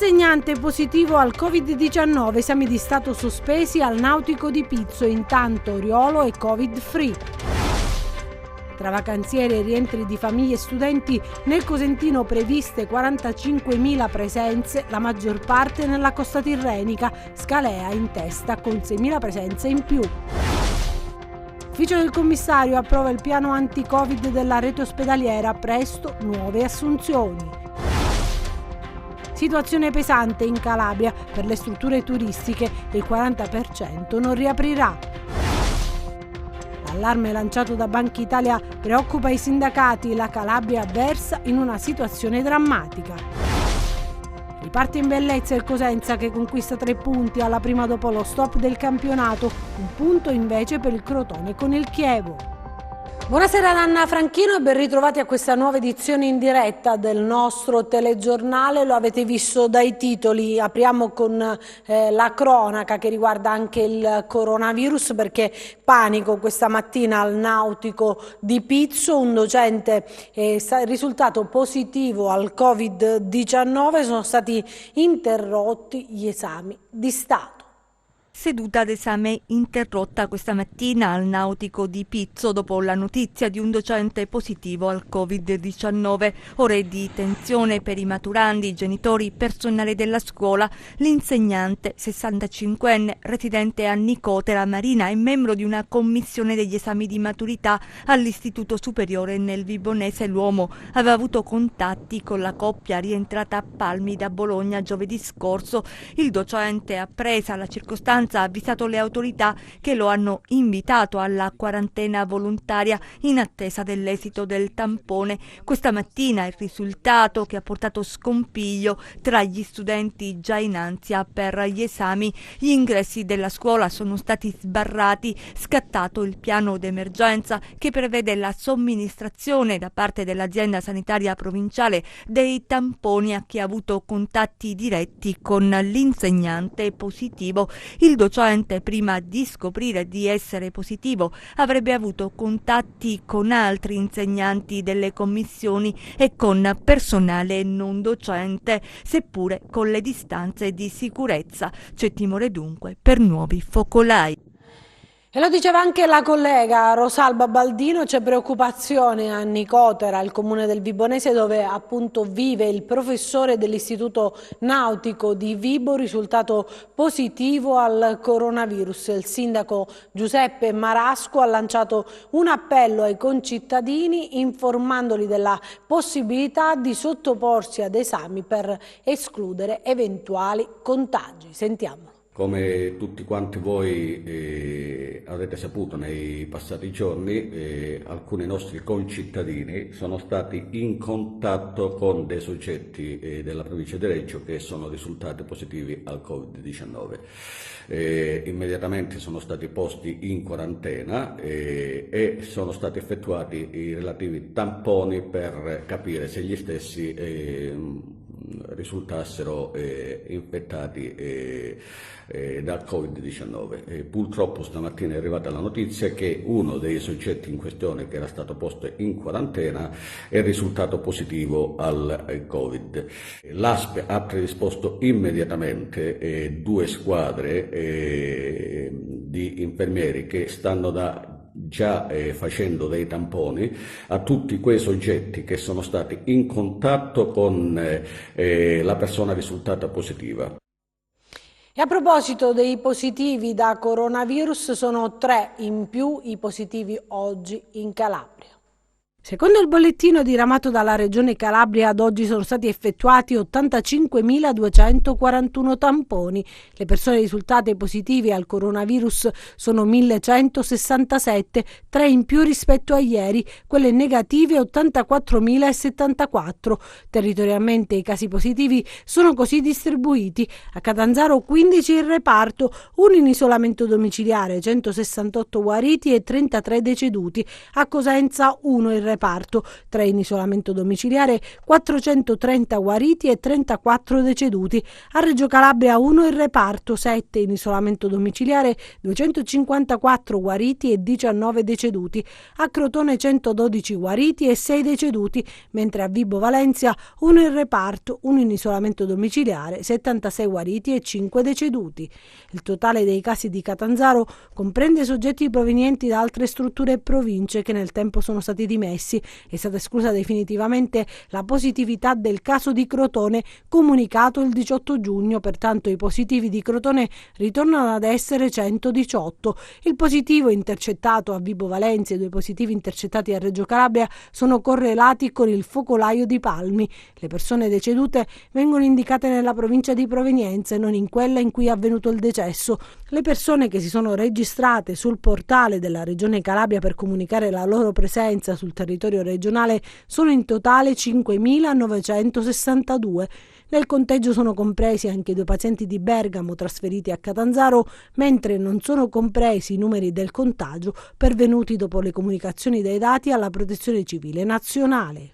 Insegnante positivo al Covid-19, esami di stato sospesi al Nautico di Pizzo, intanto Oriolo è Covid-free. Tra vacanzieri e rientri di famiglie e studenti, nel Cosentino previste 45.000 presenze, la maggior parte nella costa tirrenica, Scalea in testa con 6.000 presenze in più. Ufficio del commissario approva il piano anti-Covid della rete ospedaliera, presto nuove assunzioni. Situazione pesante in Calabria, per le strutture turistiche il 40% non riaprirà. L'allarme lanciato da Banca Italia preoccupa i sindacati, la Calabria versa in una situazione drammatica. Riparte in bellezza il Cosenza che conquista 3 punti alla prima dopo lo stop del campionato, un punto invece per il Crotone con il Chievo. Buonasera ad Anna Franchino e ben ritrovati a questa nuova edizione in diretta del nostro telegiornale. Lo avete visto dai titoli, apriamo con la cronaca che riguarda anche il coronavirus, perché panico questa mattina al Nautico di Pizzo, un docente è risultato positivo al Covid-19, sono stati interrotti gli esami di Stato. Seduta d'esame interrotta questa mattina al Nautico di Pizzo dopo la notizia di un docente positivo al Covid-19. Ore di tensione per i maturandi, genitori, personale della scuola. L'insegnante, 65enne, residente a Nicotera Marina e membro di una commissione degli esami di maturità all'Istituto Superiore nel Vibonese. L'uomo aveva avuto contatti con la coppia rientrata a Palmi da Bologna giovedì scorso. Il docente, appresa la circostanza, ha avvisato le autorità che lo hanno invitato alla quarantena volontaria in attesa dell'esito del tampone. Questa mattina il risultato che ha portato scompiglio tra gli studenti già in ansia per gli esami. Gli ingressi della scuola sono stati sbarrati, scattato il piano d'emergenza che prevede la somministrazione da parte dell'azienda sanitaria provinciale dei tamponi a chi ha avuto contatti diretti con l'insegnante positivo. Il docente, prima di scoprire di essere positivo, avrebbe avuto contatti con altri insegnanti delle commissioni e con personale non docente, seppure con le distanze di sicurezza. C'è timore dunque per nuovi focolai. E lo diceva anche la collega Rosalba Baldino, c'è preoccupazione a Nicotera, il comune del Vibonese, dove appunto vive il professore dell'Istituto Nautico di Vibo, risultato positivo al coronavirus. Il sindaco Giuseppe Marasco ha lanciato un appello ai concittadini informandoli della possibilità di sottoporsi ad esami per escludere eventuali contagi. Sentiamo. Come tutti quanti voi avete saputo nei passati giorni, alcuni nostri concittadini sono stati in contatto con dei soggetti della provincia di Reggio che sono risultati positivi al Covid-19. Immediatamente sono stati posti in quarantena e sono stati effettuati i relativi tamponi per capire se gli stessi risultassero infettati dal Covid-19. Purtroppo stamattina è arrivata la notizia che uno dei soggetti in questione, che era stato posto in quarantena, è risultato positivo al Covid. L'ASP ha predisposto immediatamente 2 squadre di infermieri che stanno già facendo dei tamponi a tutti quei soggetti che sono stati in contatto con la persona risultata positiva. E a proposito dei positivi da coronavirus, sono 3 in più i positivi oggi in Calabria. Secondo il bollettino diramato dalla Regione Calabria, ad oggi sono stati effettuati 85.241 tamponi. Le persone risultate positive al coronavirus sono 1.167, 3 in più rispetto a ieri, quelle negative 84.074. Territorialmente i casi positivi sono così distribuiti: a Catanzaro 15 in reparto, 1 in isolamento domiciliare, 168 guariti e 33 deceduti; a Cosenza 1 in reparto reparto, 3 in isolamento domiciliare, 430 guariti e 34 deceduti. A Reggio Calabria 1 in reparto, 7 in isolamento domiciliare, 254 guariti e 19 deceduti. A Crotone 112 guariti e 6 deceduti, mentre a Vibo Valentia 1 in reparto, 1 in isolamento domiciliare, 76 guariti e 5 deceduti. Il totale dei casi di Catanzaro comprende soggetti provenienti da altre strutture e province che nel tempo sono stati dimessi. È stata esclusa definitivamente la positività del caso di Crotone comunicato il 18 giugno, pertanto i positivi di Crotone ritornano ad essere 118. Il positivo intercettato a Vibo Valentia e 2 positivi intercettati a Reggio Calabria sono correlati con il focolaio di Palmi. Le persone decedute vengono indicate nella provincia di provenienza e non in quella in cui è avvenuto il decesso. Le persone che si sono registrate sul portale della Regione Calabria per comunicare la loro presenza sul territorio regionale sono in totale 5.962. Nel conteggio sono compresi anche 2 pazienti di Bergamo trasferiti a Catanzaro, mentre non sono compresi i numeri del contagio pervenuti dopo le comunicazioni dei dati alla Protezione Civile Nazionale.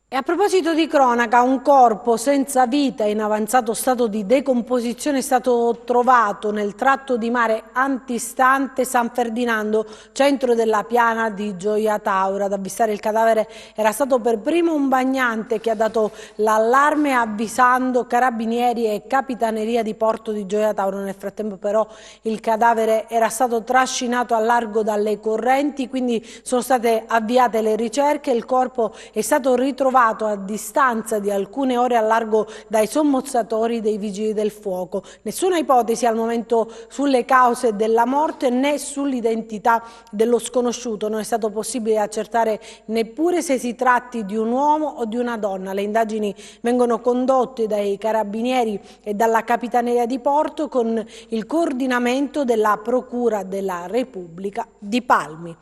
E a proposito di cronaca, un corpo senza vita in avanzato stato di decomposizione è stato trovato nel tratto di mare antistante San Ferdinando, centro della piana di Gioia Tauro. Ad avvistare il cadavere era stato per primo un bagnante che ha dato l'allarme avvisando carabinieri e capitaneria di porto di Gioia Tauro. Nel frattempo però il cadavere era stato trascinato a largo dalle correnti, quindi sono state avviate le ricerche. Il corpo è stato ritrovato a distanza di alcune ore a largo dai sommozzatori dei vigili del fuoco. Nessuna ipotesi al momento sulle cause della morte né sull'identità dello sconosciuto. Non è stato possibile accertare neppure se si tratti di un uomo o di una donna. Le indagini vengono condotte dai carabinieri e dalla Capitaneria di Porto con il coordinamento della Procura della Repubblica di Palmi.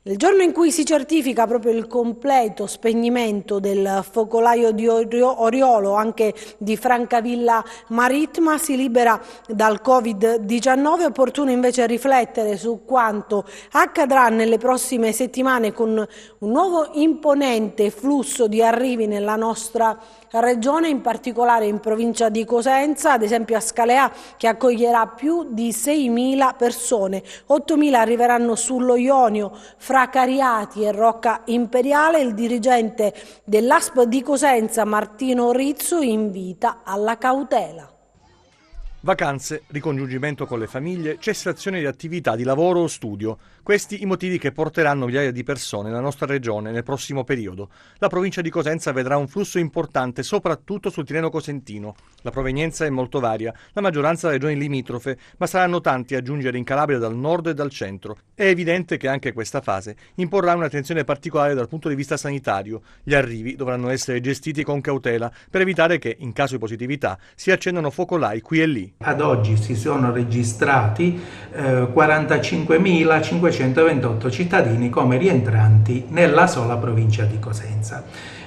Nel giorno in cui si certifica proprio il completo spegnimento del focolaio di Oriolo, anche di Francavilla Marittima, si libera dal Covid-19. È opportuno invece riflettere su quanto accadrà nelle prossime settimane con un nuovo imponente flusso di arrivi nella nostra regione, in particolare in provincia di Cosenza, ad esempio a Scalea, che accoglierà più di 6.000 persone. 8.000 arriveranno sullo Ionio, fra Cariati e Rocca Imperiale. Il dirigente dell'ASP di Cosenza, Martino Rizzo, invita alla cautela. Vacanze, ricongiungimento con le famiglie, cessazione di attività di lavoro o studio. Questi i motivi che porteranno migliaia di persone nella nostra regione nel prossimo periodo. La provincia di Cosenza vedrà un flusso importante soprattutto sul Tirreno Cosentino. La provenienza è molto varia, la maggioranza da regioni limitrofe, ma saranno tanti a giungere in Calabria dal nord e dal centro. È evidente che anche questa fase imporrà un'attenzione particolare dal punto di vista sanitario. Gli arrivi dovranno essere gestiti con cautela per evitare che, in caso di positività, si accendano focolai qui e lì. Ad oggi si sono registrati 45.528 cittadini come rientranti nella sola provincia di Cosenza.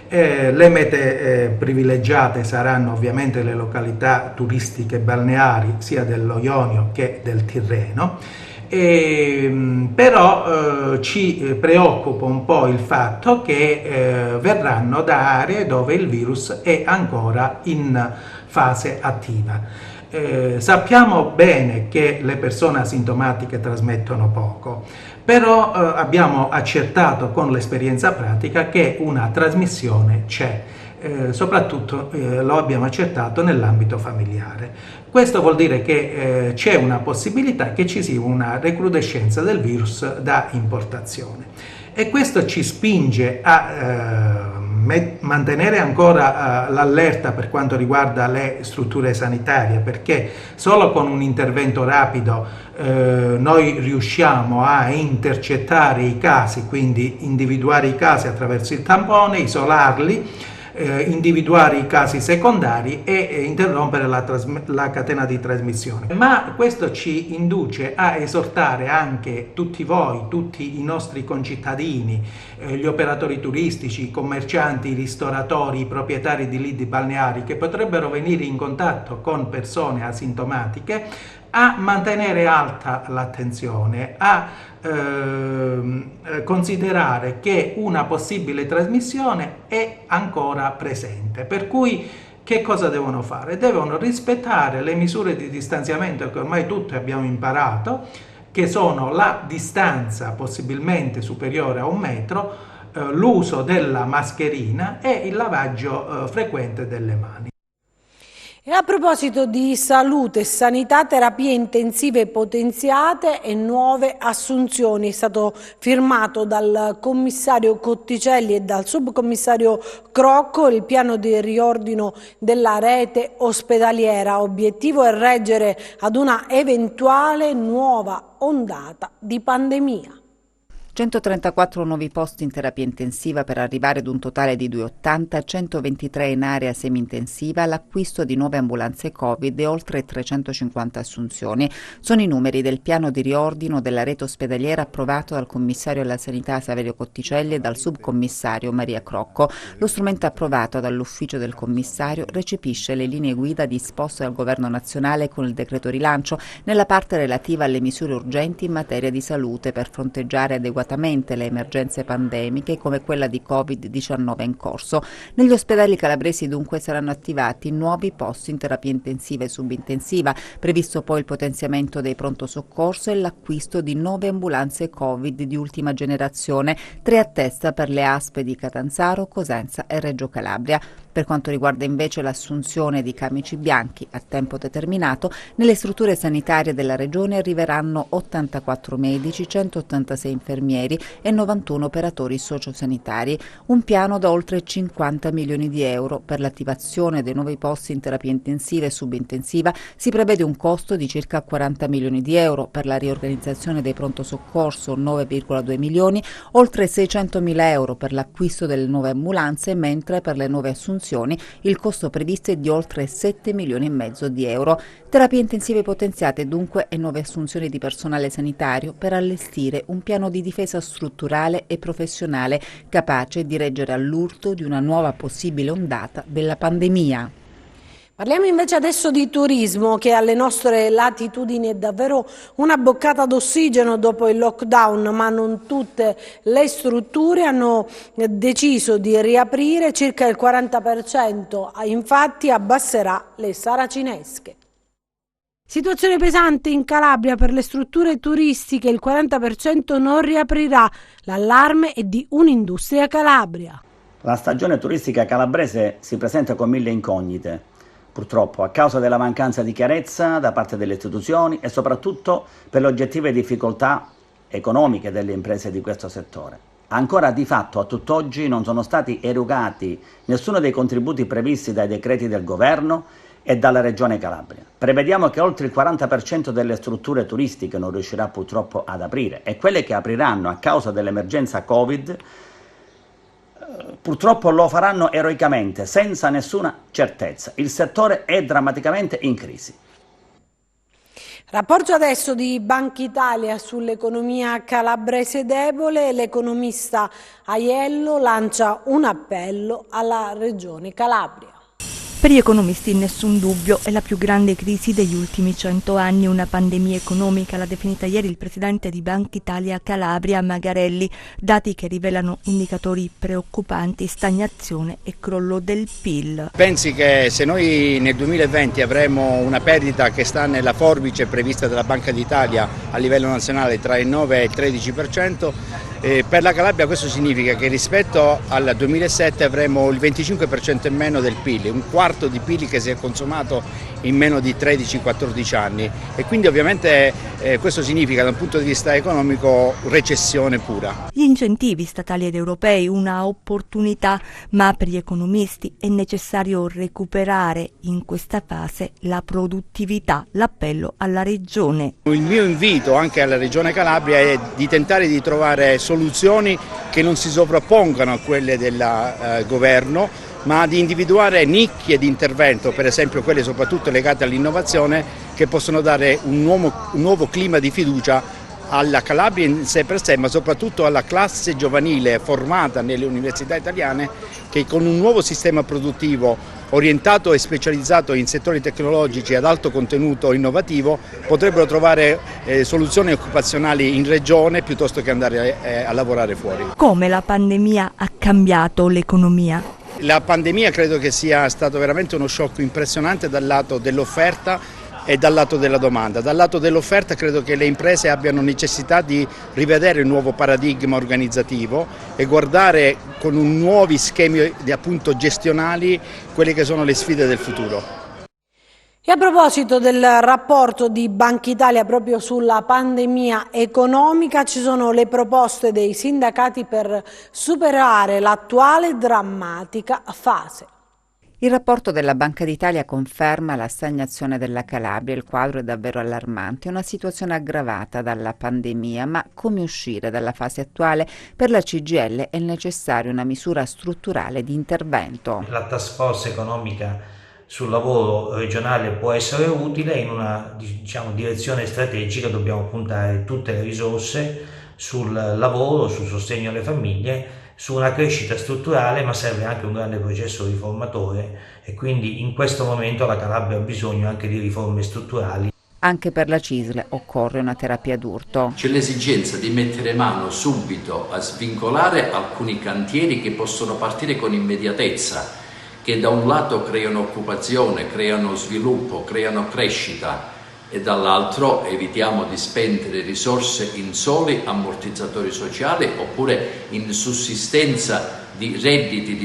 Le mete privilegiate saranno ovviamente le località turistiche balneari sia dello Ionio che del Tirreno. Però ci preoccupa un po' il fatto che verranno da aree dove il virus è ancora in fase attiva. Sappiamo bene che le persone asintomatiche trasmettono poco, però abbiamo accertato con l'esperienza pratica che una trasmissione c'è, soprattutto lo abbiamo accertato nell'ambito familiare. Questo vuol dire che c'è una possibilità che ci sia una recrudescenza del virus da importazione e questo ci spinge a mantenere ancora l'allerta per quanto riguarda le strutture sanitarie, perché solo con un intervento rapido noi riusciamo a intercettare i casi, quindi individuare i casi attraverso il tampone, isolarli, individuare i casi secondari e interrompere la catena di trasmissione. Ma questo ci induce a esortare anche tutti voi, tutti i nostri concittadini, gli operatori turistici, i commercianti, i ristoratori, i proprietari di lidi balneari che potrebbero venire in contatto con persone asintomatiche a mantenere alta l'attenzione, a considerare che una possibile trasmissione è ancora presente. Per cui che cosa devono fare? Devono rispettare le misure di distanziamento che ormai tutti abbiamo imparato, che sono la distanza possibilmente superiore a 1 metro, l'uso della mascherina e il lavaggio frequente delle mani. E a proposito di salute e sanità, terapie intensive potenziate e nuove assunzioni, è stato firmato dal commissario Cotticelli e dal subcommissario Crocco il piano di riordino della rete ospedaliera. Obiettivo è reggere ad una eventuale nuova ondata di pandemia. 134 nuovi posti in terapia intensiva per arrivare ad un totale di 280, 123 in area semi-intensiva, l'acquisto di nuove ambulanze Covid e oltre 350 assunzioni. Sono i numeri del piano di riordino della rete ospedaliera approvato dal commissario alla sanità Saverio Cotticelli e dal subcommissario Maria Crocco. Lo strumento approvato dall'ufficio del commissario recepisce le linee guida disposte dal Governo nazionale con il decreto rilancio nella parte relativa alle misure urgenti in materia di salute per fronteggiare adeguatamente le emergenze pandemiche come quella di Covid-19 in corso. Negli ospedali calabresi dunque saranno attivati nuovi posti in terapia intensiva e subintensiva, previsto poi il potenziamento dei pronto soccorso e l'acquisto di 9 ambulanze Covid di ultima generazione, 3 a testa per le ASP di Catanzaro, Cosenza e Reggio Calabria. Per quanto riguarda invece l'assunzione di camici bianchi a tempo determinato, nelle strutture sanitarie della Regione arriveranno 84 medici, 186 infermieri e 91 operatori sociosanitari. Un piano da oltre 50 milioni di euro. Per l'attivazione dei nuovi posti in terapia intensiva e subintensiva si prevede un costo di circa 40 milioni di euro. Per la riorganizzazione dei pronto soccorso 9,2 milioni, oltre 600 mila euro per l'acquisto delle nuove ambulanze, mentre per le nuove assunzioni il costo previsto è di oltre 7 milioni e mezzo di euro. Terapie intensive potenziate dunque e nuove assunzioni di personale sanitario per allestire un piano di difesa strutturale e professionale capace di reggere all'urto di una nuova possibile ondata della pandemia. Parliamo invece adesso di turismo, che alle nostre latitudini è davvero una boccata d'ossigeno dopo il lockdown, ma non tutte le strutture hanno deciso di riaprire, circa il 40% infatti abbasserà le saracinesche. Situazione pesante in Calabria per le strutture turistiche, il 40% non riaprirà, l'allarme è di Un'Industria Calabria. La stagione turistica calabrese si presenta con 1000 incognite. Purtroppo, a causa della mancanza di chiarezza da parte delle istituzioni e soprattutto per le oggettive difficoltà economiche delle imprese di questo settore. Ancora di fatto a tutt'oggi non sono stati erogati nessuno dei contributi previsti dai decreti del governo e dalla Regione Calabria. Prevediamo che oltre il 40% delle strutture turistiche non riuscirà purtroppo ad aprire e quelle che apriranno a causa dell'emergenza Covid purtroppo lo faranno eroicamente, senza nessuna certezza. Il settore è drammaticamente in crisi. Rapporto adesso di Banca Italia sull'economia calabrese debole. L'economista Aiello lancia un appello alla Regione Calabria. Per gli economisti nessun dubbio, è la più grande crisi degli ultimi 100 anni, una pandemia economica, l'ha definita ieri il presidente di Banca Italia Calabria Magarelli, dati che rivelano indicatori preoccupanti, stagnazione e crollo del PIL. Pensi che se noi nel 2020 avremo una perdita che sta nella forbice prevista dalla Banca d'Italia a livello nazionale tra il 9 e il 13%, per la Calabria questo significa che rispetto al 2007 avremo il 25% in meno del PIL, un quarto di PIL che si è consumato in meno di 13-14 anni e quindi ovviamente questo significa da un punto di vista economico recessione pura. Gli incentivi statali ed europei, una opportunità, ma per gli economisti è necessario recuperare in questa fase la produttività, l'appello alla Regione. Il mio invito anche alla Regione Calabria è di tentare di trovare soluzioni che non si sovrappongano a quelle del governo, ma di individuare nicchie di intervento, per esempio quelle soprattutto legate all'innovazione, che possono dare un nuovo clima di fiducia alla Calabria in sé per sé, ma soprattutto alla classe giovanile formata nelle università italiane, che con un nuovo sistema produttivo orientato e specializzato in settori tecnologici ad alto contenuto innovativo potrebbero trovare soluzioni occupazionali in regione piuttosto che andare a lavorare fuori. Come la pandemia ha cambiato l'economia? La pandemia credo che sia stato veramente uno shock impressionante dal lato dell'offerta e dal lato della domanda. Dal lato dell'offerta credo che le imprese abbiano necessità di rivedere il nuovo paradigma organizzativo e guardare con nuovi schemi appunto gestionali quelle che sono le sfide del futuro. E a proposito del rapporto di Banca Italia proprio sulla pandemia economica, ci sono le proposte dei sindacati per superare l'attuale drammatica fase. Il rapporto della Banca d'Italia conferma la stagnazione della Calabria. Il quadro è davvero allarmante, una situazione aggravata dalla pandemia, ma come uscire dalla fase attuale? Per la CGIL è necessaria una misura strutturale di intervento. La task force economica sul lavoro regionale può essere utile. In una direzione strategica dobbiamo puntare tutte le risorse sul lavoro, sul sostegno alle famiglie, su una crescita strutturale, ma serve anche un grande processo riformatore e quindi in questo momento la Calabria ha bisogno anche di riforme strutturali. Anche per la CISL occorre una terapia d'urto. C'è l'esigenza di mettere mano subito a svincolare alcuni cantieri che possono partire con immediatezza, che da un lato creano occupazione, creano sviluppo, creano crescita, e dall'altro evitiamo di spendere risorse in soli ammortizzatori sociali oppure in sussistenza di redditi,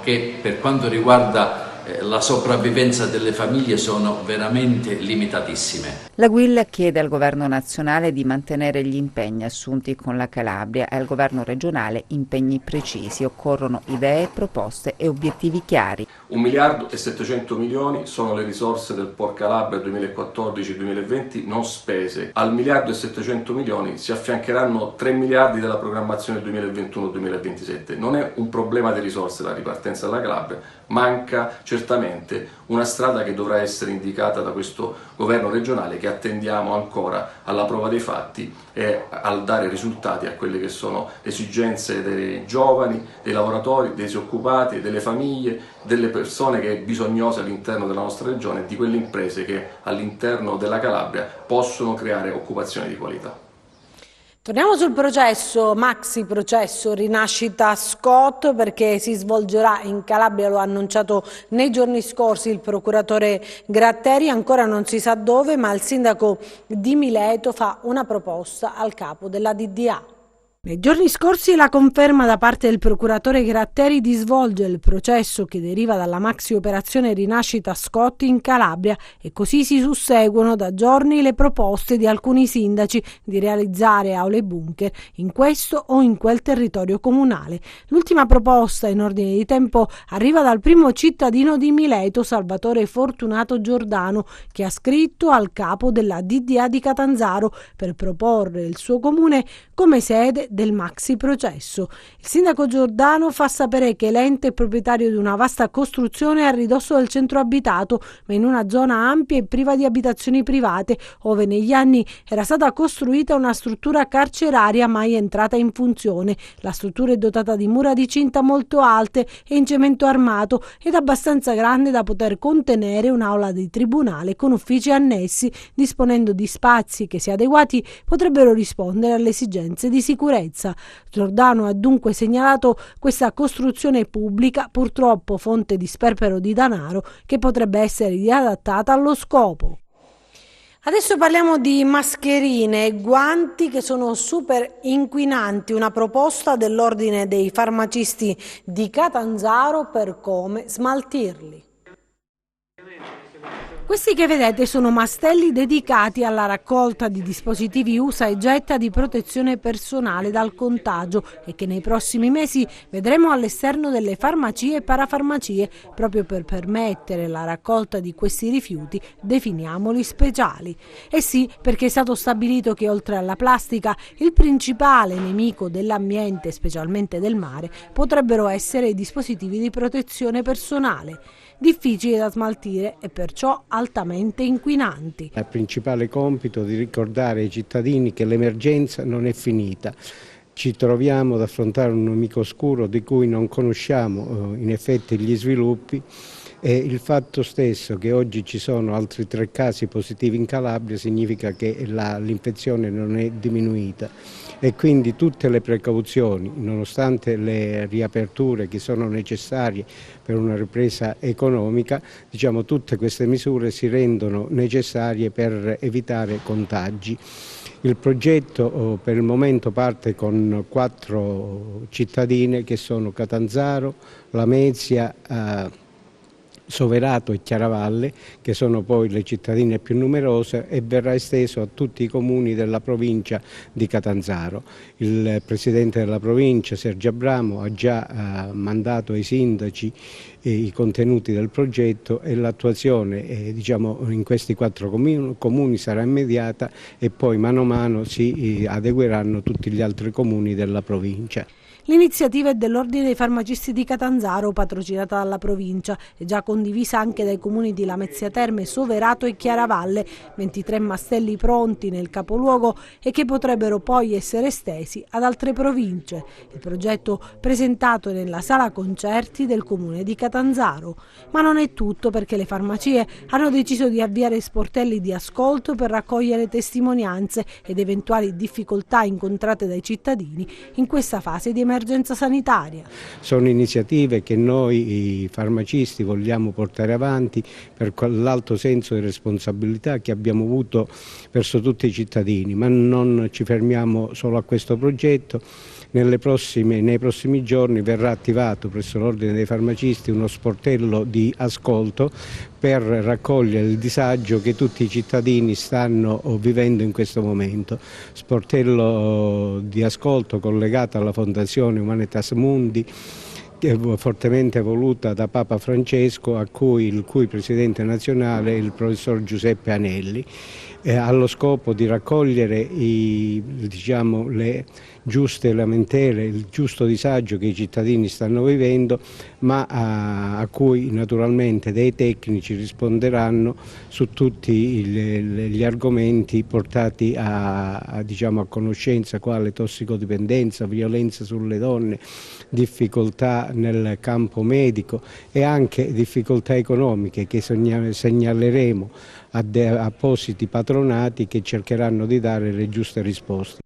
che per quanto riguarda la sopravvivenza delle famiglie sono veramente limitatissime. La UIL chiede al governo nazionale di mantenere gli impegni assunti con la Calabria e al governo regionale impegni precisi. Occorrono idee, proposte e obiettivi chiari. 1 miliardo e 700 milioni sono le risorse del POR Calabria 2014-2020 non spese. Al 1 miliardo e 700 milioni si affiancheranno 3 miliardi della programmazione 2021-2027. Non è un problema di risorse la ripartenza della Calabria, manca certamente una strada che dovrà essere indicata da questo governo regionale che attendiamo ancora alla prova dei fatti e al dare risultati a quelle che sono le esigenze dei giovani, dei lavoratori, dei disoccupati, delle famiglie, delle persone che è bisognose all'interno della nostra regione e di quelle imprese che all'interno della Calabria possono creare occupazione di qualità. Torniamo sul processo, maxi processo Rinascita Scott, perché si svolgerà in Calabria, lo ha annunciato nei giorni scorsi il procuratore Gratteri, ancora non si sa dove, ma il sindaco di Mileto fa una proposta al capo della DDA. Nei giorni scorsi la conferma da parte del procuratore Gratteri di svolgere il processo che deriva dalla maxi operazione Rinascita Scott in Calabria e così si susseguono da giorni le proposte di alcuni sindaci di realizzare aule bunker in questo o in quel territorio comunale. L'ultima proposta in ordine di tempo arriva dal primo cittadino di Mileto, Salvatore Fortunato Giordano, che ha scritto al capo della DDA di Catanzaro per proporre il suo comune come sede del maxi processo. Il sindaco Giordano fa sapere che l'ente è proprietario di una vasta costruzione a ridosso del centro abitato, ma in una zona ampia e priva di abitazioni private, ove negli anni era stata costruita una struttura carceraria mai entrata in funzione. La struttura è dotata di mura di cinta molto alte e in cemento armato ed abbastanza grande da poter contenere un'aula di tribunale con uffici annessi, disponendo di spazi che, se adeguati, potrebbero rispondere alle esigenze di sicurezza. Giordano ha dunque segnalato questa costruzione pubblica, purtroppo fonte di sperpero di denaro, che potrebbe essere riadattata allo scopo. Adesso parliamo di mascherine e guanti che sono super inquinanti, una proposta dell'Ordine dei farmacisti di Catanzaro per come smaltirli. Questi che vedete sono mastelli dedicati alla raccolta di dispositivi usa e getta di protezione personale dal contagio e che nei prossimi mesi vedremo all'esterno delle farmacie e parafarmacie proprio per permettere la raccolta di questi rifiuti, definiamoli speciali. E sì, perché è stato stabilito che oltre alla plastica il principale nemico dell'ambiente, specialmente del mare, potrebbero essere i dispositivi di protezione personale, difficili da smaltire e perciò altamente inquinanti. Il principale compito è di ricordare ai cittadini che l'emergenza non è finita. Ci troviamo ad affrontare un nemico oscuro di cui non conosciamo in effetti gli sviluppi e il fatto stesso che oggi ci sono altri 3 casi positivi in Calabria significa che l'infezione non è diminuita e quindi tutte le precauzioni, nonostante le riaperture che sono necessarie per una ripresa economica, diciamo, tutte queste misure si rendono necessarie per evitare contagi. Il progetto per il momento parte con 4 cittadine che sono Catanzaro, Lamezia, Soverato e Chiaravalle, che sono poi le cittadine più numerose, e verrà esteso a tutti i comuni della provincia di Catanzaro. Il Presidente della provincia, Sergio Abramo, ha già mandato ai sindaci i contenuti del progetto e l'attuazione diciamo, in questi 4 comuni sarà immediata e poi mano a mano si adegueranno tutti gli altri comuni della provincia. L'iniziativa è dell'Ordine dei Farmacisti di Catanzaro, patrocinata dalla provincia, e già condivisa anche dai comuni di Lamezia Terme, Soverato e Chiaravalle, 23 mastelli pronti nel capoluogo e che potrebbero poi essere estesi ad altre province. Il progetto presentato nella sala concerti del comune di Catanzaro. Ma non è tutto, perché le farmacie hanno deciso di avviare sportelli di ascolto per raccogliere testimonianze ed eventuali difficoltà incontrate dai cittadini in questa fase di emergenza sanitaria. Sono iniziative che noi farmacisti vogliamo portare avanti per l'alto senso di responsabilità che abbiamo avuto verso tutti i cittadini, ma non ci fermiamo solo a questo progetto. Nei prossimi giorni verrà attivato presso l'Ordine dei Farmacisti uno sportello di ascolto per raccogliere il disagio che tutti i cittadini stanno vivendo in questo momento. Sportello di ascolto collegato alla Fondazione Humanitas Mundi, fortemente voluta da Papa Francesco, il cui presidente nazionale è il professor Giuseppe Anelli, allo scopo di raccogliere le giuste lamentele, il giusto disagio che i cittadini stanno vivendo, ma a cui naturalmente dei tecnici risponderanno su tutti gli argomenti portati a conoscenza, quale tossicodipendenza, violenza sulle donne, difficoltà nel campo medico e anche difficoltà economiche che segnaleremo a appositi patronati che cercheranno di dare le giuste risposte.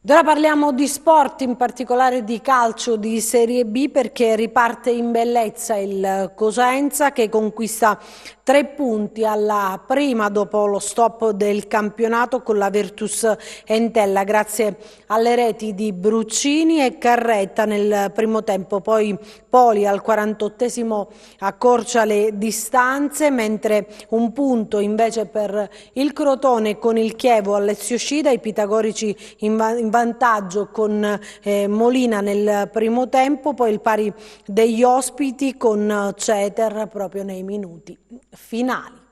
Ora parliamo di sport, in particolare di calcio di Serie B, perché riparte in bellezza il Cosenza, che conquista 3 punti alla prima dopo lo stop del campionato con la Virtus Entella, grazie alle reti di Bruccini e Carretta nel primo tempo. Poi Poli al 48esimo accorcia le distanze, mentre un punto invece per il Crotone con il Chievo Alessio Scida, i pitagorici in vantaggio con Molina nel primo tempo, poi il pari degli ospiti con Ceter proprio nei minuti finali.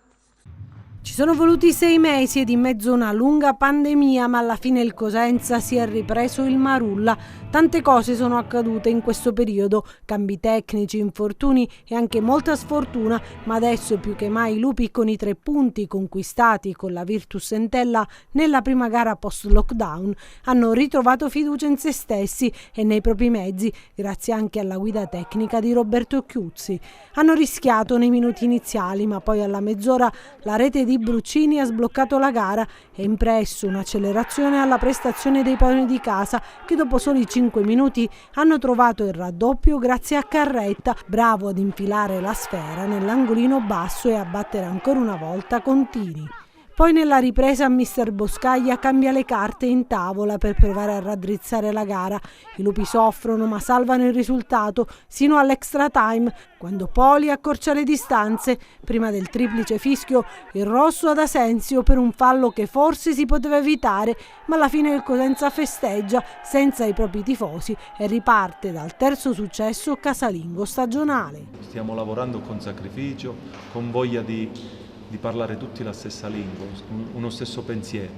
Ci sono voluti 6 mesi ed in mezzo a una lunga pandemia, ma alla fine il Cosenza si è ripreso il Marulla. Tante cose sono accadute in questo periodo, cambi tecnici, infortuni e anche molta sfortuna, ma adesso più che mai i lupi, con i 3 punti conquistati con la Virtus Entella nella prima gara post-lockdown, hanno ritrovato fiducia in se stessi e nei propri mezzi, grazie anche alla guida tecnica di Roberto Chiuzzi. Hanno rischiato nei minuti iniziali, ma poi alla mezz'ora la rete di Bruccini ha sbloccato la gara e impresso un'accelerazione alla prestazione dei padroni di casa, che dopo soli 5 minuti hanno trovato il raddoppio grazie a Carretta, bravo ad infilare la sfera nell'angolino basso e a battere ancora una volta Contini. Poi nella ripresa mister Boscaglia cambia le carte in tavola per provare a raddrizzare la gara. I lupi soffrono ma salvano il risultato sino all'extra time, quando Poli accorcia le distanze. Prima del triplice fischio il rosso ad Asensio per un fallo che forse si poteva evitare, ma alla fine il Cosenza festeggia senza i propri tifosi e riparte dal terzo successo casalingo stagionale. Stiamo lavorando con sacrificio, con voglia di parlare tutti la stessa lingua, uno stesso pensiero.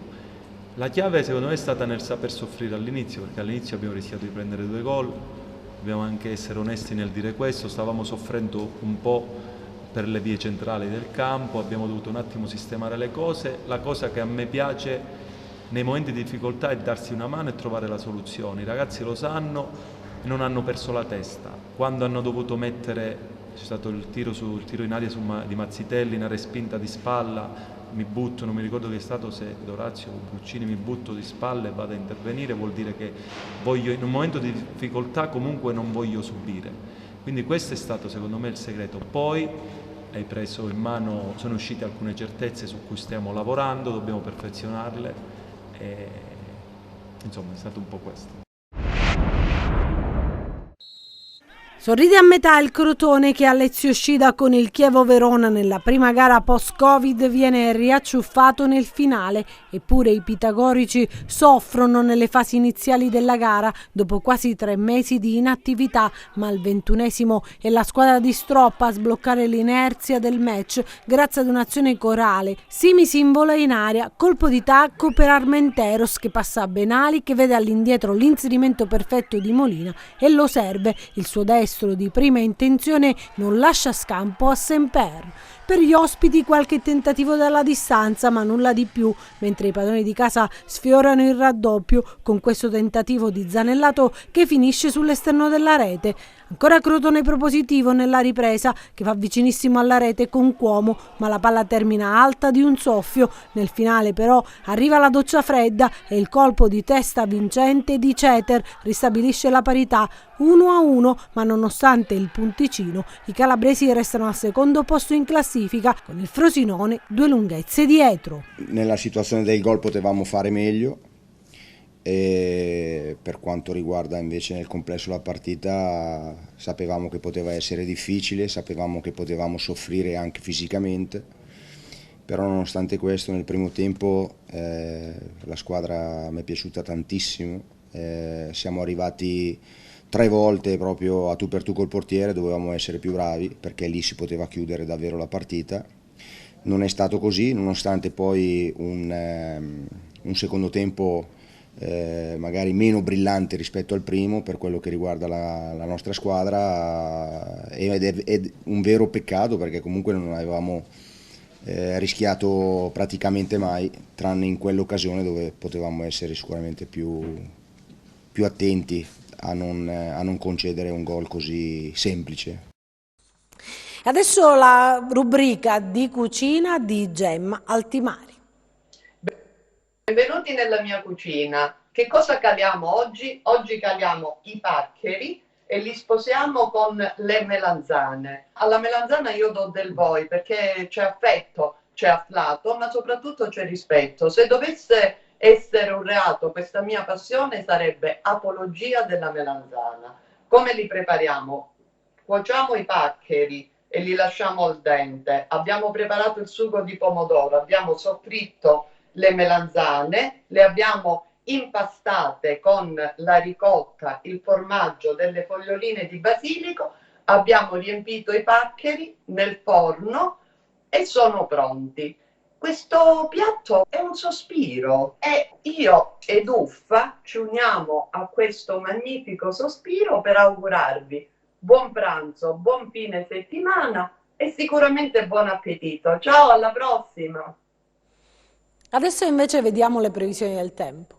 La chiave secondo me è stata nel saper soffrire all'inizio, perché all'inizio abbiamo rischiato di prendere 2 gol, dobbiamo anche essere onesti nel dire questo, stavamo soffrendo un po' per le vie centrali del campo, abbiamo dovuto un attimo sistemare le cose. La cosa che a me piace nei momenti di difficoltà è darsi una mano e trovare la soluzione. I ragazzi lo sanno e non hanno perso la testa. Quando hanno dovuto mettere c'è stato il tiro in aria di Mazzitelli, una respinta di spalla, mi butto, non mi ricordo che è stato, se D'Orazio o Bruccini, mi butto di spalle e vado a intervenire, vuol dire che voglio, in un momento di difficoltà comunque non voglio subire. Quindi questo è stato secondo me il segreto. Poi hai preso in mano, sono uscite alcune certezze su cui stiamo lavorando, dobbiamo perfezionarle e insomma è stato un po' questo. Sorride a metà il Crotone che a Alessio Scida con il Chievo Verona nella prima gara post-Covid viene riacciuffato nel finale, eppure i pitagorici soffrono nelle fasi iniziali della gara dopo quasi 3 mesi di inattività, ma al 21esimo è la squadra di Stroppa a sbloccare l'inerzia del match grazie ad un'azione corale. Simi si invola in aria, colpo di tacco per Armenteros che passa a Benali che vede all'indietro l'inserimento perfetto di Molina e lo serve, il suo destro di prima intenzione non lascia scampo a Semper. Per gli ospiti qualche tentativo dalla distanza ma nulla di più, mentre i padroni di casa sfiorano il raddoppio con questo tentativo di Zanellato che finisce sull'esterno della rete. Ancora Crotone propositivo nella ripresa che va vicinissimo alla rete con Cuomo, ma la palla termina alta di un soffio. Nel finale però arriva la doccia fredda e il colpo di testa vincente di Ceter ristabilisce la parità 1-1, ma nonostante il punticino i calabresi restano al secondo posto in classifica con il Frosinone 2 lunghezze dietro. Nella situazione del gol potevamo fare meglio. E per quanto riguarda invece nel complesso la partita, sapevamo che poteva essere difficile, sapevamo che potevamo soffrire anche fisicamente, però nonostante questo nel primo tempo la squadra mi è piaciuta tantissimo, siamo arrivati 3 volte proprio a tu per tu col portiere, dovevamo essere più bravi perché lì si poteva chiudere davvero la partita. Non è stato così, nonostante poi un secondo tempo magari meno brillante rispetto al primo per quello che riguarda la nostra squadra, ed è un vero peccato perché comunque non avevamo rischiato praticamente mai, tranne in quell'occasione dove potevamo essere sicuramente più attenti a non concedere un gol così semplice. Adesso la rubrica di cucina di Gemma Altimari. Benvenuti nella mia cucina. Che cosa caliamo oggi? Oggi caliamo i paccheri e li sposiamo con le melanzane. Alla melanzana io do del voi perché c'è affetto, c'è afflato, ma soprattutto c'è rispetto. Se dovesse essere un reato, questa mia passione sarebbe apologia della melanzana. Come li prepariamo? Cuociamo i paccheri e li lasciamo al dente. Abbiamo preparato il sugo di pomodoro, abbiamo soffritto le melanzane, le abbiamo impastate con la ricotta, il formaggio, delle foglioline di basilico, abbiamo riempito i paccheri nel forno e sono pronti. Questo piatto è un sospiro e io ed Uffa ci uniamo a questo magnifico sospiro per augurarvi buon pranzo, buon fine settimana e sicuramente buon appetito. Ciao, alla prossima! Adesso invece vediamo le previsioni del tempo.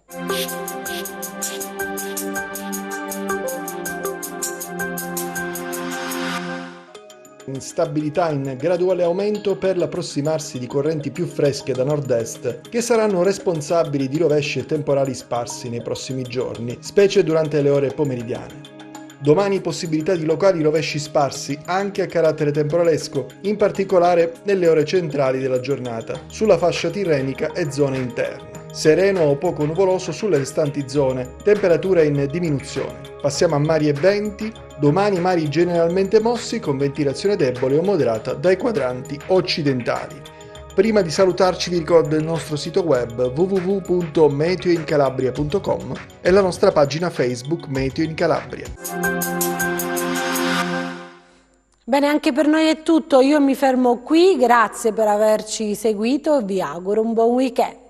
Instabilità in graduale aumento per l'approssimarsi di correnti più fresche da nord-est che saranno responsabili di rovesci e temporali sparsi nei prossimi giorni, specie durante le ore pomeridiane. Domani possibilità di locali rovesci sparsi anche a carattere temporalesco, in particolare nelle ore centrali della giornata, sulla fascia tirrenica e zone interne. Sereno o poco nuvoloso sulle restanti zone, temperature in diminuzione. Passiamo a mari e venti, domani mari generalmente mossi con ventilazione debole o moderata dai quadranti occidentali. Prima di salutarci vi ricordo il nostro sito web www.meteoincalabria.com e la nostra pagina Facebook Meteo in Calabria. Bene, anche per noi è tutto, io mi fermo qui, grazie per averci seguito e vi auguro un buon weekend.